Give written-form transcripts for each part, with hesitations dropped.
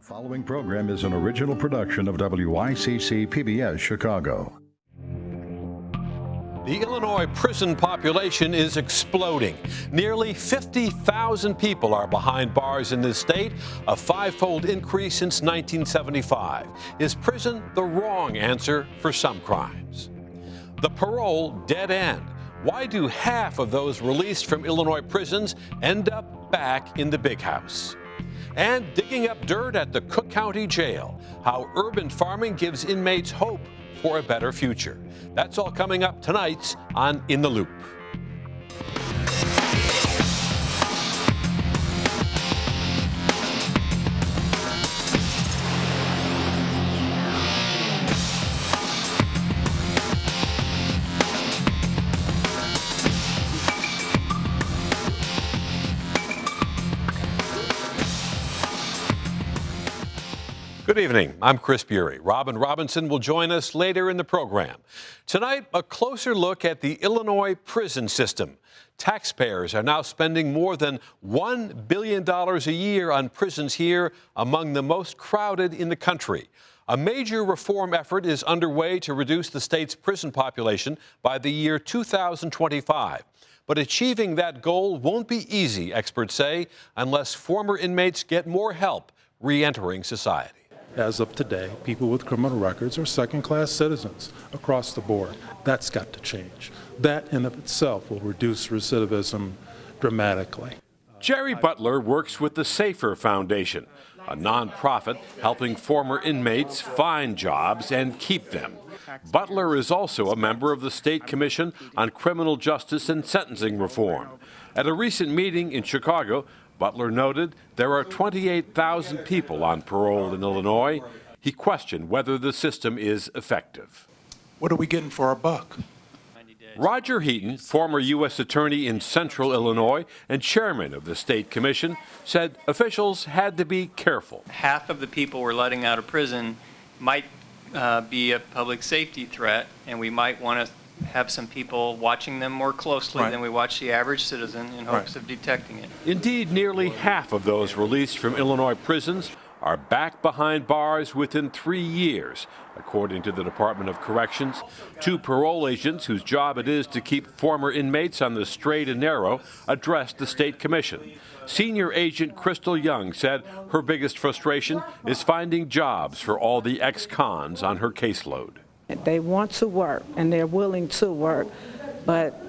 Following program is an original production of WICC PBS Chicago. The Illinois prison population is exploding. Nearly 50,000 people are behind bars in this state, a five-fold increase since 1975. Is prison the wrong answer for some crimes? The parole dead end. Why do half of those released from Illinois prisons end up back in the big house? And digging up dirt at the Cook County Jail, how urban farming gives inmates hope for a better future. That's all coming up tonight on In the Loop. Good evening. I'm Chris Bury. Robin Robinson will join us later in the program. Tonight, a closer look at the Illinois prison system. Taxpayers are now spending more than $1 billion a year on prisons here, among the most crowded in the country. A major reform effort is underway to reduce the state's prison population by the year 2025. But achieving that goal won't be easy, experts say, unless former inmates get more help re-entering society. As of today, people with criminal records are second-class citizens across the board. That's got to change. That in of itself will reduce recidivism dramatically. Jerry Butler works with the Safer Foundation, a nonprofit helping former inmates find jobs and keep them. Butler is also a member of the State Commission on Criminal Justice and Sentencing Reform. At a recent meeting in Chicago, Butler noted there are 28,000 people on parole in Illinois. He questioned whether the system is effective. What are we getting for our buck? Roger Heaton, former U.S. Attorney in Central Illinois and chairman of the State Commission, said officials had to be careful. Half of the people we're letting out of prison might be a public safety threat, and we might want to have some people watching them more closely than we watch the average citizen in hopes of detecting it. Indeed, nearly half of those released from Illinois prisons are back behind bars within 3 years, according to the Department of Corrections. Two parole agents whose job it is to keep former inmates on the straight and narrow addressed the State Commission. Senior Agent Crystal Young said her biggest frustration is finding jobs for all the ex-cons on her caseload. They want to work and they're willing to work, but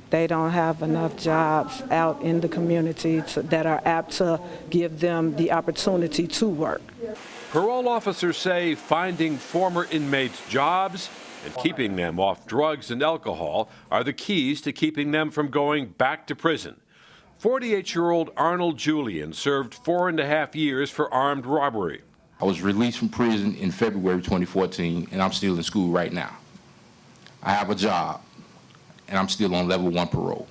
they don't have enough jobs out in the community that are apt to give them the opportunity to work. Parole officers say finding former inmates jobs and keeping them off drugs and alcohol are the keys to keeping them from going back to prison. 48-year-old Arnold Julian served 4.5 years for armed robbery. I was released from prison in February 2014, and I'm still in school right now. I have a job, and I'm still on level 1 parole.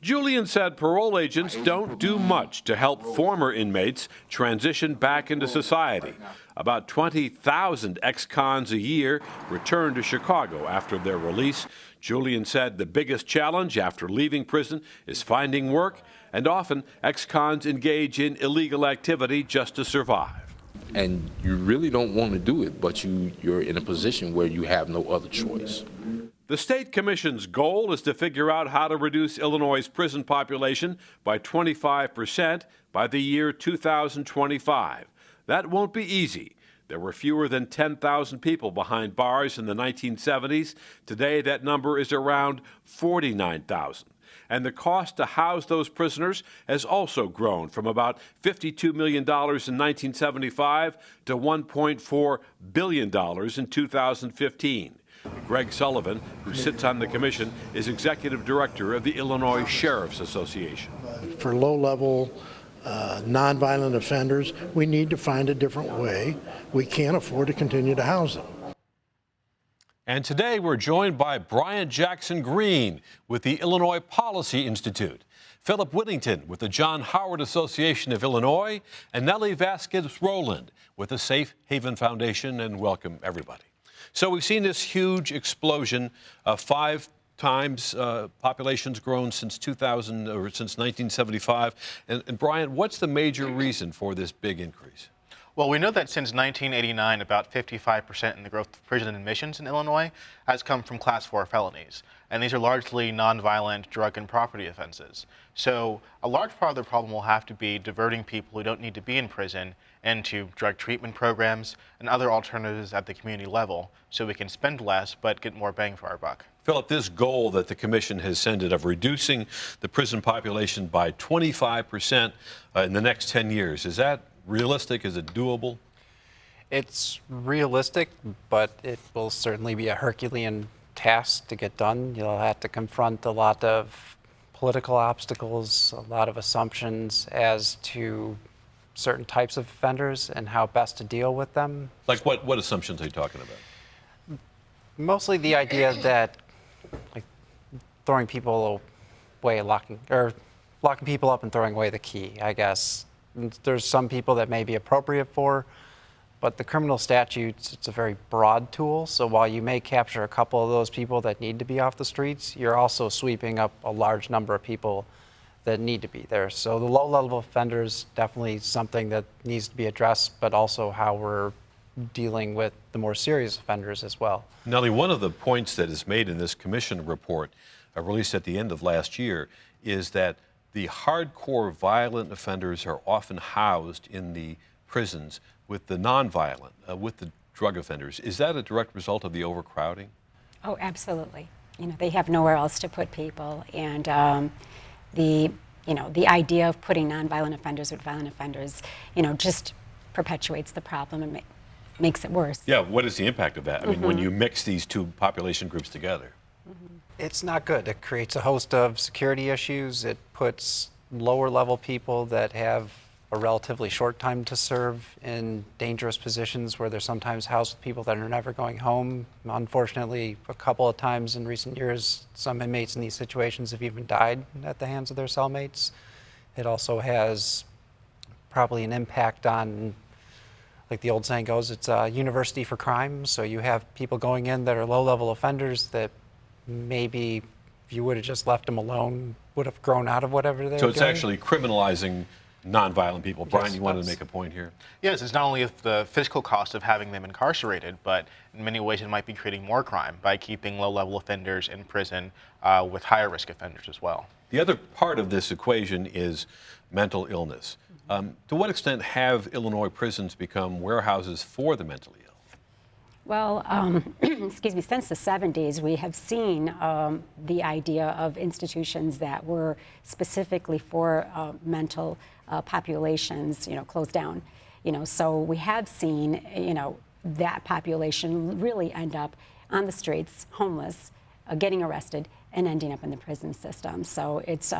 Julian said parole agents don't do much to help former inmates transition back into society. About 20,000 ex-cons a year return to Chicago after their release. Julian said the biggest challenge after leaving prison is finding work, and often ex-cons engage in illegal activity just to survive. And you really don't want to do it, but you're in a position where you have no other choice. The State Commission's goal is to figure out how to reduce Illinois' prison population by 25% by the year 2025. That won't be easy. There were fewer than 10,000 people behind bars in the 1970s. Today, that number is around 49,000. And the cost to house those prisoners has also grown from about $52 million in 1975 to $1.4 billion in 2015. Greg Sullivan, who sits on the commission, is executive director of the Illinois Sheriff's Association. For low-level, nonviolent offenders, we need to find a different way. We can't afford to continue to house them. And today we're joined by Brian Jackson Green with the Illinois Policy Institute, Philip Whittington with the John Howard Association of Illinois, and Nellie Vasquez Rowland with the Safe Haven Foundation, and welcome everybody. So we've seen this huge explosion of 5 times population's grown since 2000 or since 1975. And Brian, what's the major reason for this big increase? Well, we know that since 1989, about 55% in the growth of prison admissions in Illinois has come from Class 4 felonies. And these are largely nonviolent drug and property offenses. So a large part of the problem will have to be diverting people who don't need to be in prison into drug treatment programs and other alternatives at the community level so we can spend less but get more bang for our buck. Philip, this goal that the Commission has set of reducing the prison population by 25% in the next 10 years, is that realistic? Is it doable? It's realistic, but it will certainly be a Herculean task to get done. You'll have to confront a lot of political obstacles, a lot of assumptions as to certain types of offenders and how best to deal with them. Like what assumptions are you talking about? Mostly the idea that like throwing people away, locking people up and throwing away the key, I guess. There's some people that may be appropriate for, but the criminal statutes, it's a very broad tool. So while you may capture a couple of those people that need to be off the streets, you're also sweeping up a large number of people that need to be there. So the low-level offenders, definitely something that needs to be addressed, but also how we're dealing with the more serious offenders as well. Nellie, one of the points that is made in this Commission report released at the end of last year is that the hardcore violent offenders are often housed in the prisons with the nonviolent, with the drug offenders. Is that a direct result of the overcrowding? Oh, absolutely. You know, they have nowhere else to put people, and the idea of putting nonviolent offenders with violent offenders, just perpetuates the problem and makes it worse. Yeah, what is the impact of that? I mean, when you mix these two population groups together. It's not good. It creates a host of security issues. It puts lower level people that have a relatively short time to serve in dangerous positions where they're sometimes housed with people that are never going home. Unfortunately, a couple of times in recent years, some inmates in these situations have even died at the hands of their cellmates. It also has probably an impact on, like the old saying goes, it's a university for crime. So you have people going in that are low-level offenders that maybe if you would have just left them alone, would have grown out of whatever they were doing. So it's actually criminalizing nonviolent people. Brian, you wanted to make a point here? Yes, it's not only the physical cost of having them incarcerated, but in many ways it might be creating more crime by keeping low-level offenders in prison with higher risk offenders as well. The other part of this equation is mental illness. To what extent have Illinois prisons become warehouses for the mentally ill? Well, excuse me, since the 70s, we have seen the idea of institutions that were specifically for mental populations, closed down. So we have seen, that population really end up on the streets, homeless, getting arrested, and ending up in the prison system. So it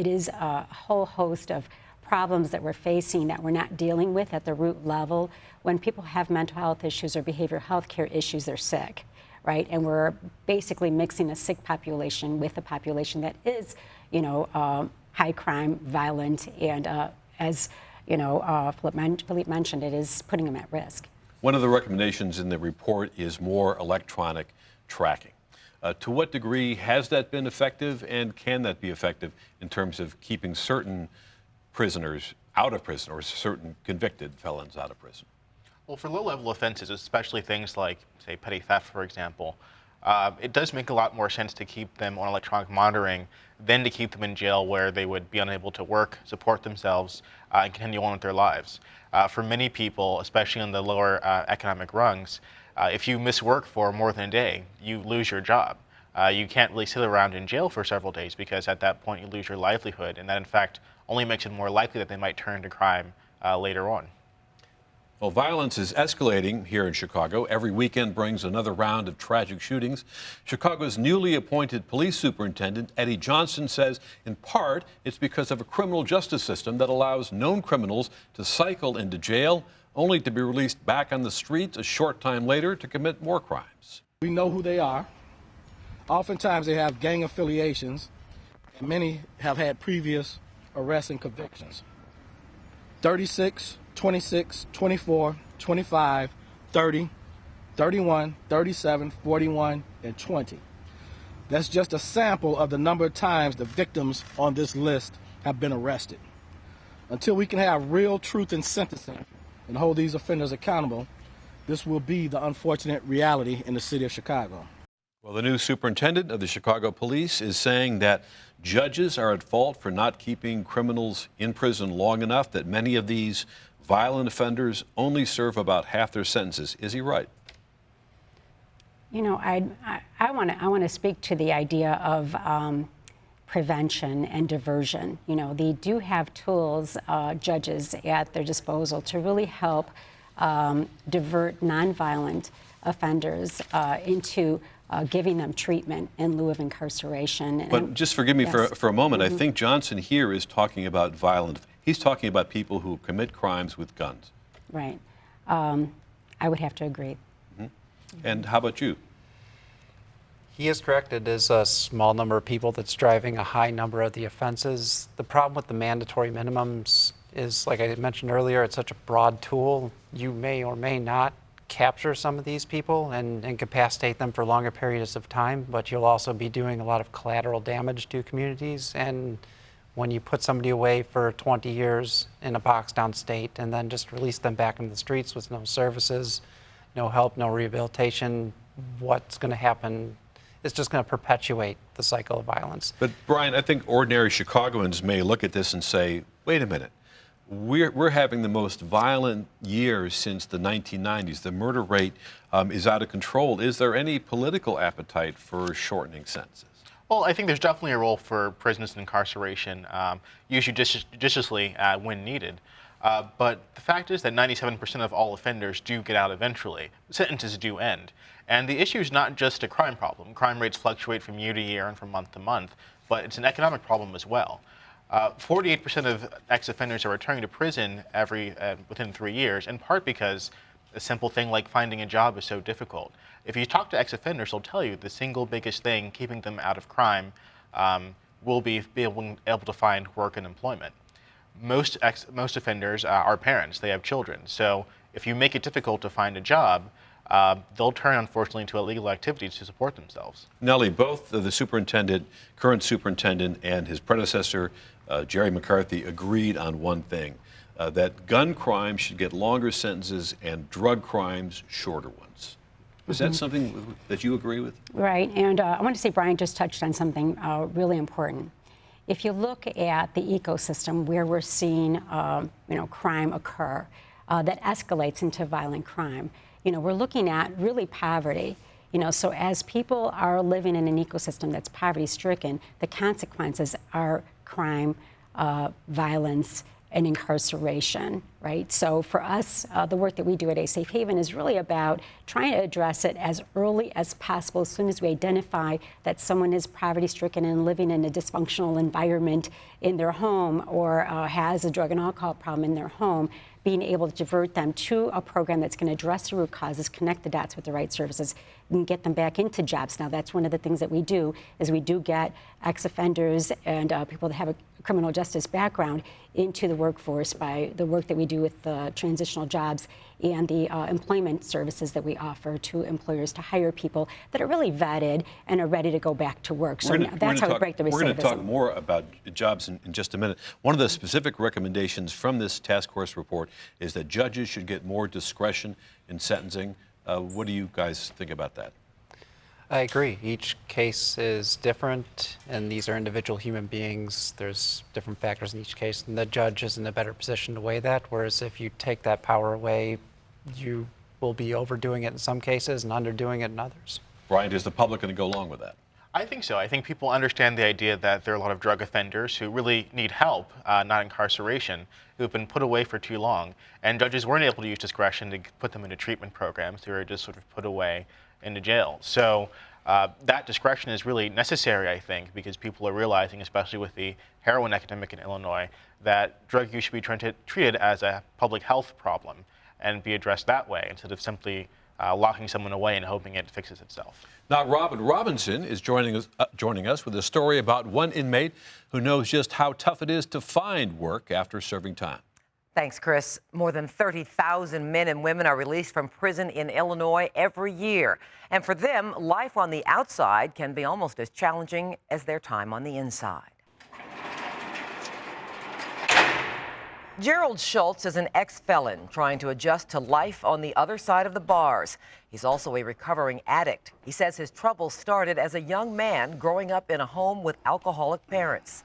is a whole host of problems that we're facing that we're not dealing with at the root level. When people have mental health issues or behavioral health care issues, they're sick, right? And we're basically mixing a sick population with a population that is, high crime, violent, and as Philippe mentioned, it is putting them at risk. One of the recommendations in the report is more electronic tracking. To what degree has that been effective, and can that be effective in terms of keeping certain prisoners out of prison or certain convicted felons out of prison? Well, for low-level offenses, especially things like, say, petty theft, for example, it does make a lot more sense to keep them on electronic monitoring than to keep them in jail where they would be unable to work, support themselves, and continue on with their lives. For many people, especially on the lower economic rungs, if you miss work for more than a day, you lose your job. You can't really sit around in jail for several days because at that point you lose your livelihood, and that in fact only makes it more likely that they might turn to crime later on. Well, violence is escalating here in Chicago. Every weekend brings another round of tragic shootings. Chicago's newly appointed police superintendent, Eddie Johnson, says in part it's because of a criminal justice system that allows known criminals to cycle into jail only to be released back on the streets a short time later to commit more crimes. We know who they are. Oftentimes they have gang affiliations, and many have had previous arrests and convictions. 36, 26, 24, 25, 30, 31, 37, 41, and 20. That's just a sample of the number of times the victims on this list have been arrested. Until we can have real truth in sentencing, and hold these offenders accountable, this will be the unfortunate reality in the city of Chicago. Well, the new superintendent of the Chicago Police is saying that judges are at fault for not keeping criminals in prison long enough, that many of these violent offenders only serve about half their sentences. Is he right? You know, I want to speak to the idea of prevention and diversion. You know, they do have tools, judges, at their disposal to really help divert nonviolent offenders into giving them treatment in lieu of incarceration. But just forgive me for a moment. I think Johnson here is talking about he's talking about people who commit crimes with guns. Right. I would have to agree. And how about you? He is correct. It is a small number of people that's driving a high number of the offenses. The problem with the mandatory minimums is, like I mentioned earlier, it's such a broad tool. You may or may not capture some of these people and incapacitate them for longer periods of time, but you'll also be doing a lot of collateral damage to communities. And when you put somebody away for 20 years in a box down state and then just release them back into the streets with no services, no help, no rehabilitation, what's going to happen? It's just going to perpetuate the cycle of violence. But Brian, I think ordinary Chicagoans may look at this and say, wait a minute, we're having the most violent years since the 1990s. The murder rate is out of control. Is there any political appetite for shortening sentences? Well, I think there's definitely a role for prisons and incarceration, used judiciously when needed. But the fact is that 97% of all offenders do get out eventually. Sentences do end. And the issue is not just a crime problem. Crime rates fluctuate from year to year and from month to month, but it's an economic problem as well. 48% of ex-offenders are returning to prison within 3 years, in part because a simple thing like finding a job is so difficult. If you talk to ex-offenders, they'll tell you the single biggest thing keeping them out of crime will be able to find work and employment. Most offenders are parents. They have children. So if you make it difficult to find a job, they'll turn, unfortunately, to illegal activities to support themselves. Nellie, both the current superintendent, and his predecessor, Jerry McCarthy, agreed on one thing, that gun crimes should get longer sentences and drug crimes shorter ones. Is that something that you agree with? Right, and I want to say Brian just touched on something really important. If you look at the ecosystem where we're seeing crime occur, that escalates into violent crime, we're looking at really poverty. So as people are living in an ecosystem that's poverty-stricken, the consequences are crime, violence, and incarceration, right? So for us, the work that we do at A Safe Haven is really about trying to address it as early as possible. As soon as we identify that someone is poverty-stricken and living in a dysfunctional environment in their home, or has a drug and alcohol problem in their home, being able to divert them to a program that's going to address the root causes, connect the dots with the right services, and get them back into jobs. Now, that's one of the things that we do, is we do get ex-offenders and people that have a criminal justice background into the workforce by the work that we do with the transitional jobs and the employment services that we offer to employers to hire people that are really vetted and are ready to go back to work. So that's how we break the recidivism. We're going to talk more about jobs in just a minute. One of the specific recommendations from this task force report is that judges should get more discretion in sentencing. What do you guys think about that? I agree. Each case is different, and these are individual human beings. There's different factors in each case, and the judge is in a better position to weigh that, whereas if you take that power away, you will be overdoing it in some cases and underdoing it in others. Brian, is the public going to go along with that? I think so. I think people understand the idea that there are a lot of drug offenders who really need help, not incarceration, who've been put away for too long, and judges weren't able to use discretion to put them into treatment programs. They were just sort of put away into jail. So that discretion is really necessary, I think, because people are realizing, especially with the heroin epidemic in Illinois, that drug use should be treated as a public health problem and be addressed that way instead of simply locking someone away and hoping it fixes itself. Now, Robin Robinson is joining us with a story about one inmate who knows just how tough it is to find work after serving time. Thanks, Chris. More than 30,000 men and women are released from prison in Illinois every year. And for them, life on the outside can be almost as challenging as their time on the inside. Gerald Schultz is an ex-felon trying to adjust to life on the other side of the bars. He's also a recovering addict. He says his troubles started as a young man growing up in a home with alcoholic parents.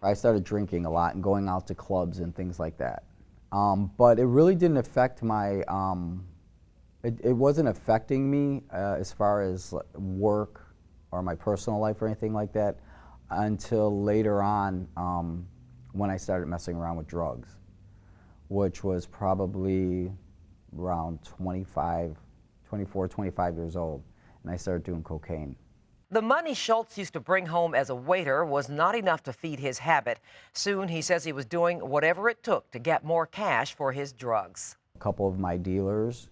I started drinking a lot and going out to clubs and things like that. But it really didn't affect my, it wasn't affecting me as far as work or my personal life or anything like that until later on when I started messing around with drugs, which was probably around 24, 25 years old, and I started doing cocaine. The money Schultz used to bring home as a waiter was not enough to feed his habit. Soon, he says he was doing whatever it took to get more cash for his drugs. A couple of my dealers,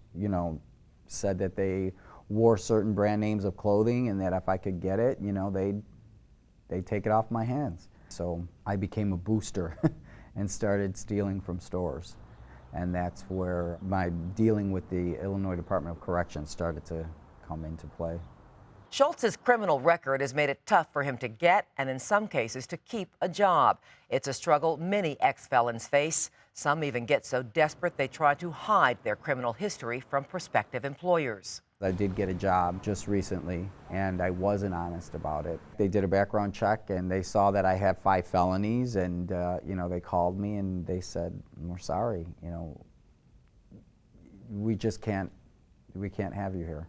said that they wore certain brand names of clothing and that if I could get it, they'd take it off my hands. So I became a booster and started stealing from stores. And that's where my dealing with the Illinois Department of Corrections started to come into play. Schultz's criminal record has made it tough for him to get, and in some cases, to keep a job. It's a struggle many ex-felons face. Some even get so desperate they try to hide their criminal history from prospective employers. I did get a job just recently, and I wasn't honest about it. They did a background check, and they saw that I had 5 felonies, and they called me and they said, "We're sorry, we just can't have you here."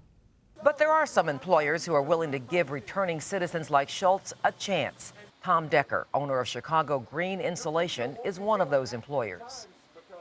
But there are some employers who are willing to give returning citizens like Schultz a chance. Tom Decker, owner of Chicago Green Insulation, is one of those employers.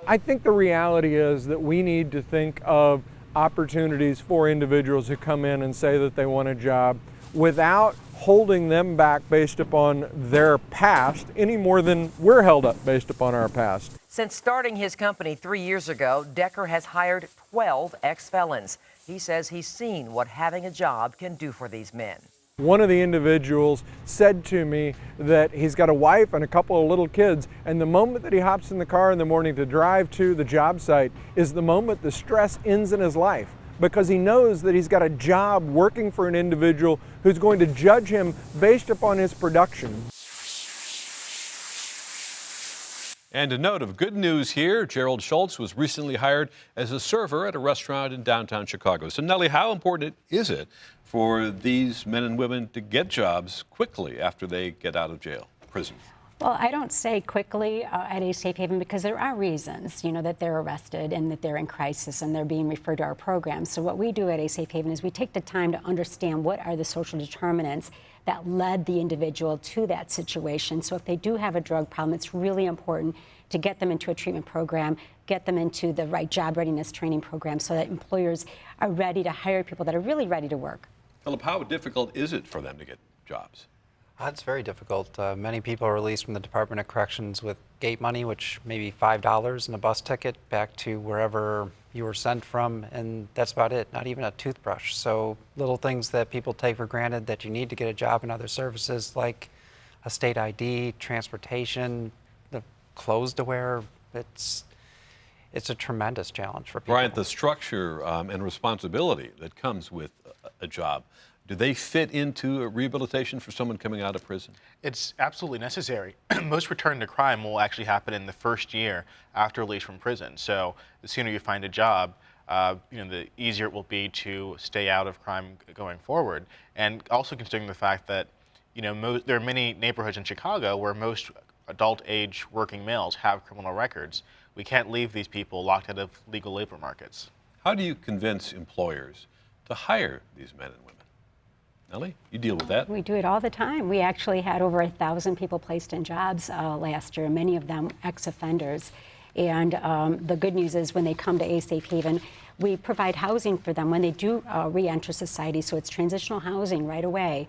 I think the reality is that we need to think of opportunities for individuals who come in and say that they want a job without holding them back based upon their past any more than we're held up based upon our past. Since starting his company 3 years ago, Decker has hired 12 ex-felons. He says he's seen what having a job can do for these men. One of the individuals said to me that he's got a wife and a couple of little kids, and the moment that he hops in the car in the morning to drive to the job site is the moment the stress ends in his life, because he knows that he's got a job working for an individual who's going to judge him based upon his production. And a note of good news here, Gerald Schultz was recently hired as a server at a restaurant in downtown Chicago. So Nellie, how important is it for these men and women to get jobs quickly after they get out of jail, prison? Well, I don't say quickly at a safe haven because there are reasons, that they're arrested and that they're in crisis and they're being referred to our program. So what we do at a safe haven is we take the time to understand what are the social determinants that led the individual to that situation. So if they do have a drug problem, it's really important to get them into a treatment program, get them into the right job readiness training program so that employers are ready to hire people that are really ready to work. Philip, how difficult is it for them to get jobs? It's very difficult. Many people are released from the Department of Corrections with gate money, which may be $5 and a bus ticket back to wherever you were sent from, and that's about it, not even a toothbrush. So little things that people take for granted that you need to get a job in other services like a state ID, transportation, the clothes to wear, it's a tremendous challenge for people. Bryant, the structure and responsibility that comes with a job, do they fit into a rehabilitation for someone coming out of prison? It's absolutely necessary. Most return to crime will actually happen in the first year after release from prison. So the sooner you find a job, the easier it will be to stay out of crime going forward. And also considering the fact that, there are many neighborhoods in Chicago where most adult age working males have criminal records. We can't leave these people locked out of legal labor markets. How do you convince employers to hire these men and women? Nellie, you deal with that. We do it all the time. We actually had over 1,000 people placed in jobs last year, many of them ex-offenders. And the good news is when they come to a safe haven, we provide housing for them when they do re-enter society. So it's transitional housing right away,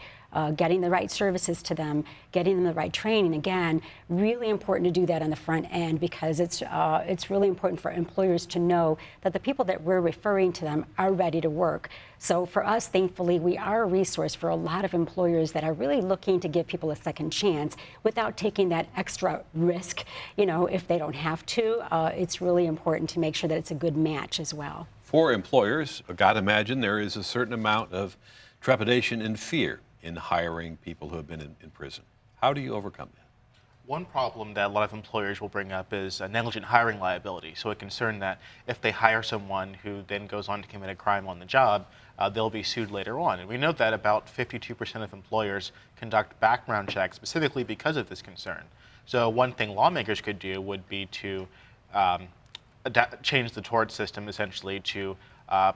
getting the right services to them, getting them the right training. Again, really important to do that on the front end because it's really important for employers to know that the people that we're referring to them are ready to work. So for us, thankfully, we are a resource for a lot of employers that are really looking to give people a second chance without taking that extra risk, if they don't have to. It's really important to make sure that it's a good match as well. For employers, I've got to imagine there is a certain amount of trepidation and fear in hiring people who have been in prison. How do you overcome that? One problem that a lot of employers will bring up is negligent hiring liability. So a concern that if they hire someone who then goes on to commit a crime on the job, they'll be sued later on. And we know that about 52% of employers conduct background checks specifically because of this concern. So one thing lawmakers could do would be to change the tort system essentially to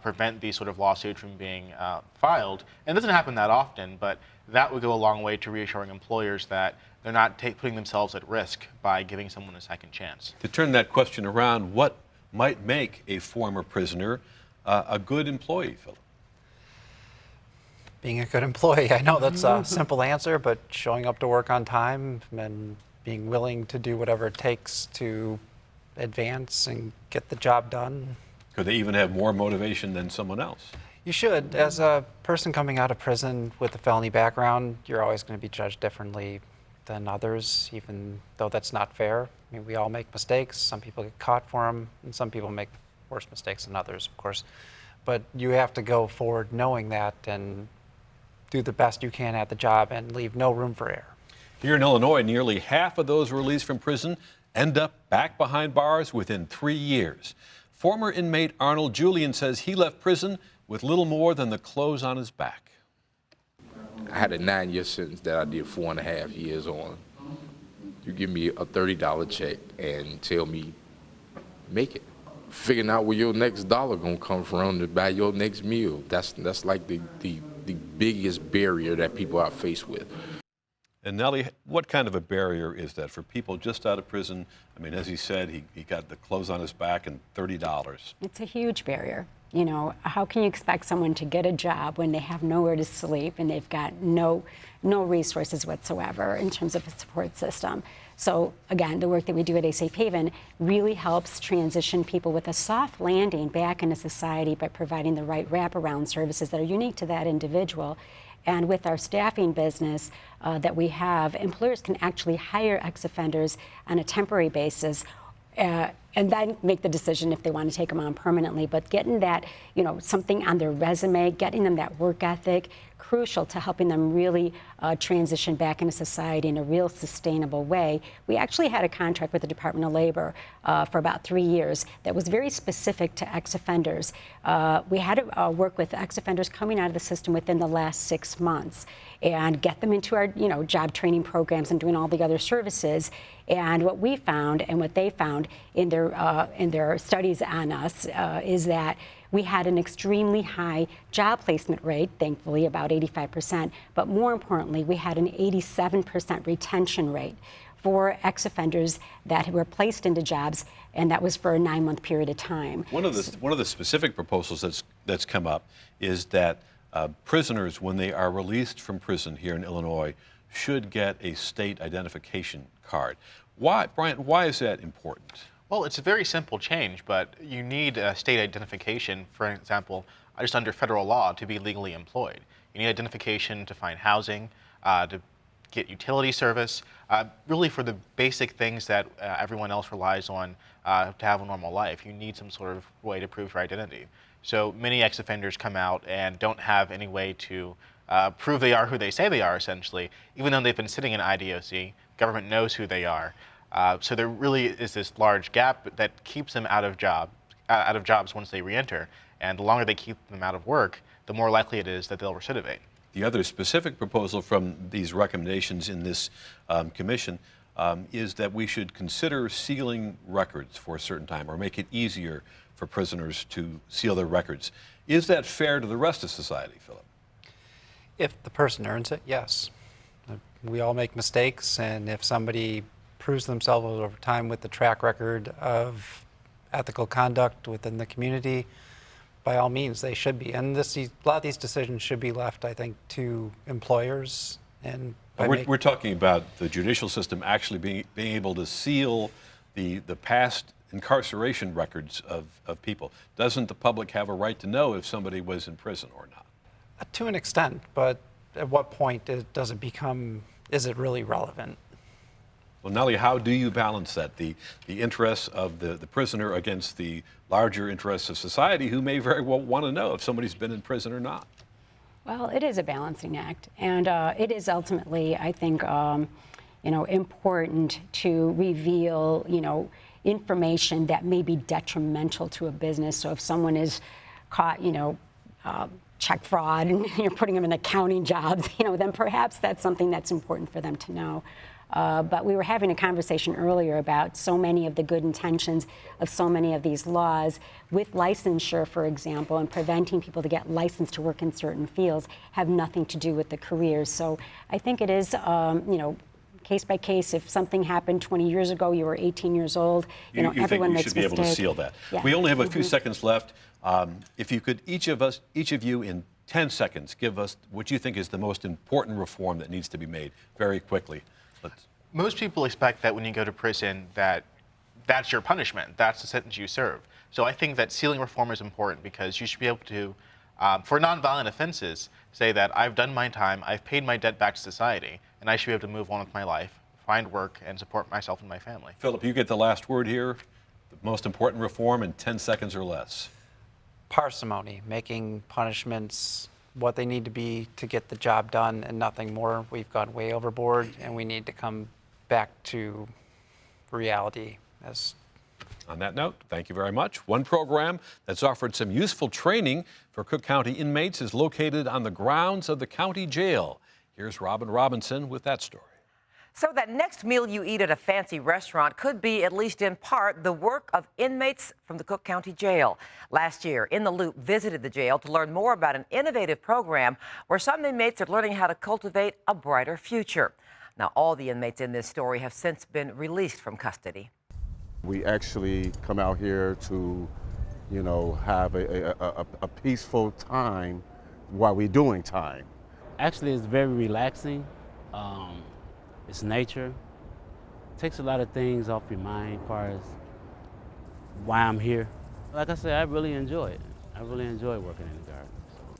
prevent these sort of lawsuits from being filed. And it doesn't happen that often, but that would go a long way to reassuring employers that they're not putting themselves at risk by giving someone a second chance. To turn that question around, what might make a former prisoner a good employee, Philip? Being a good employee. I know that's a simple answer, but showing up to work on time and being willing to do whatever it takes to advance and get the job done. Could they even have more motivation than someone else? You should. As a person coming out of prison with a felony background, you're always going to be judged differently than others, even though that's not fair. I mean, we all make mistakes. Some people get caught for them, and some people make worse mistakes than others, of course. But you have to go forward knowing that and do the best you can at the job and leave no room for error. Here in Illinois, nearly half of those released from prison end up back behind bars within 3 years. Former inmate Arnold Julian says he left prison with little more than the clothes on his back. I had a 9-year sentence that I did 4.5 years on. You give me a $30 check and tell me, make it. Figuring out where your next dollar gonna come from to buy your next meal. That's like the biggest barrier that people are faced with. And Nellie, what kind of a barrier is that for people just out of prison? I mean, as he said, he got the clothes on his back and $30. It's a huge barrier. You know, how can you expect someone to get a job when they have nowhere to sleep and they've got no resources whatsoever in terms of a support system? So again, the work that we do at A Safe Haven really helps transition people with a soft landing back into society by providing the right wraparound services that are unique to that individual. And with our staffing business that we have, employers can actually hire ex-offenders on a temporary basis and then make the decision if they want to take them on permanently. But getting that, you know, something on their resume, getting them that work ethic, crucial to helping them really transition back into society in a real sustainable way. We actually had a contract with the Department of Labor for about 3 years that was very specific to ex-offenders. We had to work with ex-offenders coming out of the system within the last 6 months and get them into our, you know, job training programs and doing all the other services. And what we found and what they found in their studies on us is that we had an extremely high job placement rate, thankfully about 85%, but more importantly, we had an 87% retention rate for ex-offenders that were placed into jobs, and that was for a 9-month period of time. One of the specific proposals that's come up is that prisoners, when they are released from prison here in Illinois, should get a state identification card. Why, Bryant, why is that important? Well, it's a very simple change, but you need a state identification, for example, just under federal law to be legally employed. You need identification to find housing, to get utility service, really for the basic things that everyone else relies on to have a normal life. You need some sort of way to prove your identity. So many ex-offenders come out and don't have any way to prove they are who they say they are, essentially, even though they've been sitting in IDOC. Government knows who they are. So there really is this large gap that keeps them out of jobs once they reenter. And the longer they keep them out of work, the more likely it is that they'll recidivate. The other specific proposal from these recommendations in this commission is that we should consider sealing records for a certain time or make it easier for prisoners to seal their records. Is that fair to the rest of society, Philip? If the person earns it, yes. We all make mistakes, and if somebody proves themselves over time with the track record of ethical conduct within the community, by all means, they should be. And a lot of these decisions should be left, I think, to employers. And we're talking about the judicial system actually being able to seal the past incarceration records of people. Doesn't the public have a right to know if somebody was in prison or not? To an extent, but at what point does it become, is it really relevant? Well, Nellie, how do you balance that, the interests of the prisoner against the larger interests of society who may very well want to know if somebody's been in prison or not? Well, it is a balancing act, and it is ultimately, I think, important to reveal, information that may be detrimental to a business. So if someone is caught, check fraud and you're putting them in accounting jobs, then perhaps that's something that's important for them to know. But we were having a conversation earlier about so many of the good intentions of so many of these laws with licensure, for example, and preventing people to get licensed to work in certain fields have nothing to do with the careers. So I think it is, case by case. If something happened 20 years ago, you were 18 years old, everyone makes mistakes. You should be able to seal that. Yeah. We only have a few seconds left. If you could, each of you in 10 seconds, give us what you think is the most important reform that needs to be made very quickly. Most people expect that when you go to prison that's your punishment, that's the sentence you serve. So I think that sealing reform is important because you should be able to, for nonviolent offenses, say that I've done my time, I've paid my debt back to society, and I should be able to move on with my life, find work, and support myself and my family. Philip, you get the last word here. The most important reform in 10 seconds or less. Parsimony, making punishments what they need to be to get the job done and nothing more. We've gone way overboard, and we need to come back to reality. On that note, thank you very much. One program that's offered some useful training for Cook County inmates is located on the grounds of the county jail. Here's Robin Robinson with that story. So that next meal you eat at a fancy restaurant could be, at least in part, the work of inmates from the Cook County Jail. Last year, In the Loop visited the jail to learn more about an innovative program where some inmates are learning how to cultivate a brighter future. Now, all the inmates in this story have since been released from custody. We actually come out here to, have a peaceful time while we're doing time. Actually, it's very relaxing. It's nature. It takes a lot of things off your mind as far as why I'm here. Like I said, I really enjoy it. I really enjoy working in the garden.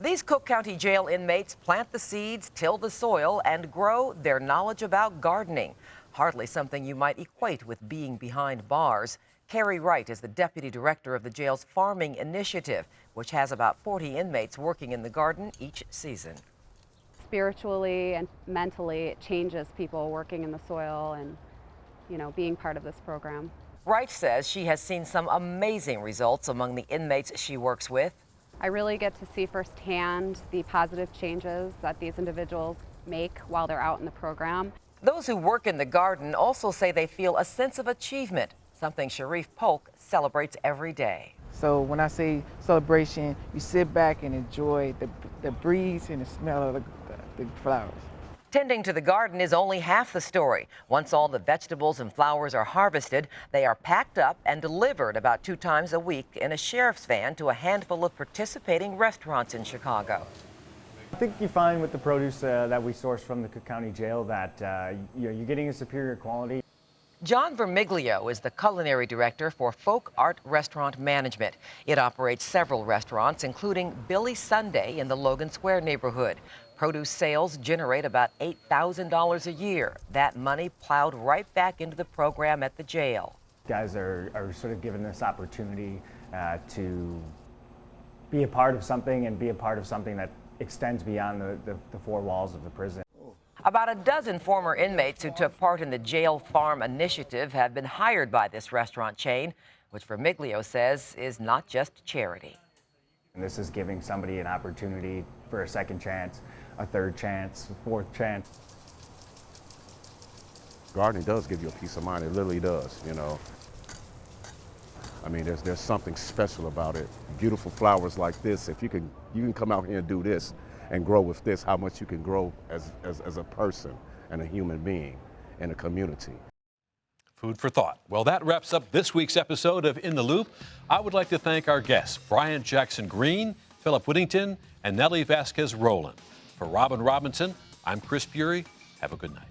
These Cook County Jail inmates plant the seeds, till the soil, and grow their knowledge about gardening. Hardly something you might equate with being behind bars. Carrie Wright is the deputy director of the jail's farming initiative, which has about 40 inmates working in the garden each season. Spiritually and mentally, it changes people working in the soil and, being part of this program. Wright says she has seen some amazing results among the inmates she works with. I really get to see firsthand the positive changes that these individuals make while they're out in the program. Those who work in the garden also say they feel a sense of achievement, something Sharif Polk celebrates every day. So when I say celebration, you sit back and enjoy the breeze and the smell of the flowers. Tending to the garden is only half the story. Once all the vegetables and flowers are harvested, they are packed up and delivered about 2 times a week in a sheriff's van to a handful of participating restaurants in Chicago. I think you find with the produce that we source from the Cook County Jail that you're getting a superior quality. John Vermiglio is the culinary director for Folk Art Restaurant Management. It operates several restaurants, including Billy Sunday in the Logan Square neighborhood. Produce sales generate about $8,000 a year. That money plowed right back into the program at the jail. Guys are sort of given this opportunity to be a part of something and be a part of something that extends beyond the 4 walls of the prison. About a dozen former inmates who took part in the Jail Farm initiative have been hired by this restaurant chain, which Vermiglio says is not just charity. And this is giving somebody an opportunity for a second chance, a third chance, a fourth chance. Gardening does give you a peace of mind. It literally does, I mean, there's something special about it. Beautiful flowers like this. If you can come out here and do this and grow with this, how much you can grow as a person and a human being in a community. Food for thought. Well, that wraps up this week's episode of In the Loop. I would like to thank our guests, Brian Jackson Green, Philip Whittington, and Nellie Vasquez Rowland. For Robin Robinson, I'm Chris Bury. Have a good night.